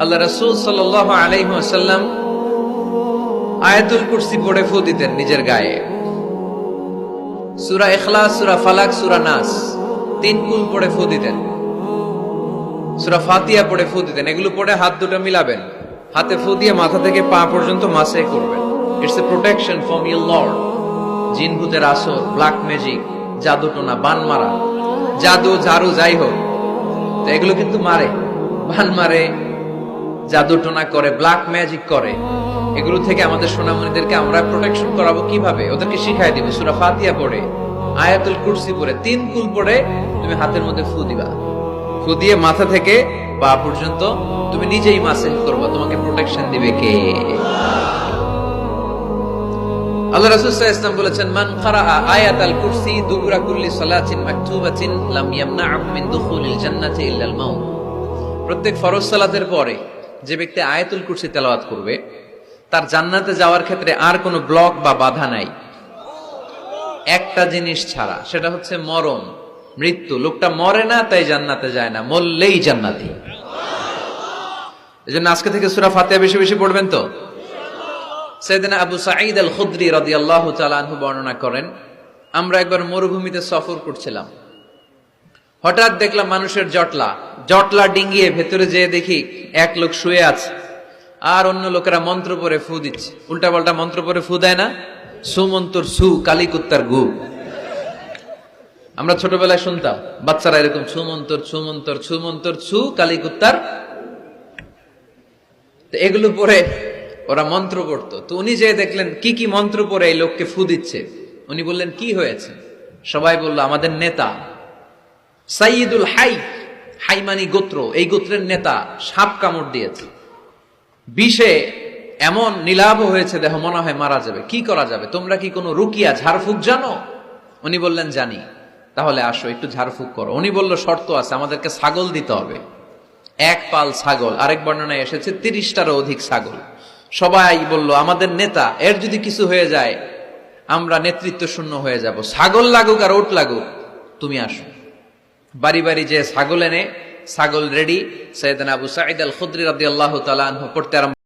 আল্লাহ রাসূল সাল্লাল্লাহু আলাইহি ওয়াসাল্লাম আয়াতুল কুরসি পড়ে ফু দিতেন নিজের গায়ে। সূরা ইখলাস, সূরা ফালাক, সূরা নাস তিন কুল পড়ে ফু দিতেন। সূরা ফাতিহা পড়ে ফু দিতেন। এগুলো পড়ে হাত দুটো মিলাবেন, হাতে ফু দিয়ে মাথা থেকে পা পর্যন্ত মাসে করবেন। It's a protection from your Lord. জিন ভূতের আসর, ব্ল্যাক ম্যাজিক, জাদু টোনা, বান মারা, জাদু ঝাড়ু যাই হোক, তো এগুলো কিন্তু মারে, বান মারে, জাদু টোনা করে, ব্ল্যাক ম্যাজিক করে। এগুলো থেকে আমাদের সোনামণিদেরকে আমরা প্রোটেকশন করাবো কিভাবে? ওদেরকে শিখাই দিব। সূরা ফাতিহা পড়ে, আয়াতুল কুরসি পড়ে, তিন কুল পড়ে তুমি হাতের মধ্যে ফু দিবা। ফু দিয়ে মাথা থেকে পা পর্যন্ত তুমি নিজেই মাসেহ করবা। তোমাকে প্রোটেকশন দিবে কে? আল্লাহ রাসূল সাল্লাল্লাহু আলাইহি ওয়াসাল্লাম বলেছেন, মান ক্বারাআ আয়াতাল কুরসি দুবুরা কুল্লি সালাতিন মাকতুবাতিন লাম ইয়ামনা'হু মিন দুখুলিল জান্নাতি ইল্লাল মাউত। প্রত্যেক ফরজ সালাতের পরে যে ব্যক্তি আয়াতুল কুরসি তেলাওয়াত করবে, তার জান্নাতে যাওয়ার ক্ষেত্রে আর কোনো ব্লক বা বাধা নাই, একটা জিনিস ছাড়া, সেটা হচ্ছে মরণ, মৃত্যু। লোকটা মরে না তাই জান্নাতে যায় না, মরলেই জান্নাতি। এজন্য আজকে থেকে সূরা ফাতিহা বেশি বেশি পড়বেন তো। সাইয়েদনা আবু সাঈদ আল খুদরি রাদিয়াল্লাহু তাআলা আনহু বর্ণনা করেন, আমরা একবার মরুভূমিতে সফর করছিলাম। হঠাৎ দেখলাম মানুষের জটলা ডিঙ্গিয়ে ভেতরে যেয়ে দেখি এক লোক শুয়ে আছে, আর অন্য লোকেরা মন্ত্র পড়ে ফু দিচ্ছে। উল্টা পাল্টা মন্ত্র পড়ে ফু দেয় না, সুমন্তর সু কালী কুত্তার গু। আমরা ছোটবেলায় শুনতাম বাচ্চারা এরকম সুমন্তর সুমন্তর সুমন্তর সু কালী কুত্তার। এগুলো পড়ে ওরা মন্ত্র পড়তো। তো উনি যে দেখলেন কি কি মন্ত্র পড়ে এই লোককে ফু দিচ্ছে, উনি বললেন কি হয়েছে? সবাই বলল, আমাদের নেতা সাইয়্যিদুল হাই, হাইমানি গোত্র, এই গোত্রের নেতা সাপ কামড় দিয়েছে, বিষে এমন নীলাভ হয়েছে দেহ, মনে হয় মারা যাবে। কি করা যাবে? তোমরা কি কোনো রুকিয়া ঝাড়ফুঁক জানো? উনি বললেন জানি। তাহলে আসো একটু ঝাড়ফুঁক করো। উনি বলল শর্ত আছে, আমাদেরকে ছাগল দিতে হবে, এক পাল ছাগল। আরেক বর্ণনায় এসেছে 30টারও অধিক ছাগল। সবাই বলল, আমাদের নেতা, এর যদি কিছু হয়ে যায় আমরা নেতৃত্ব শূন্য হয়ে যাব। ছাগল লাগুক আর ওট লাগুক, তুমি আসো। বাড়ি বাড়ি যে ছাগল এনে, ছাগল রেডি। সাইয়েদনা আবু সাঈদ আল খুদরি রাদিয়াল্লাহু তাআলা আনহু পড়তে আরম্ভ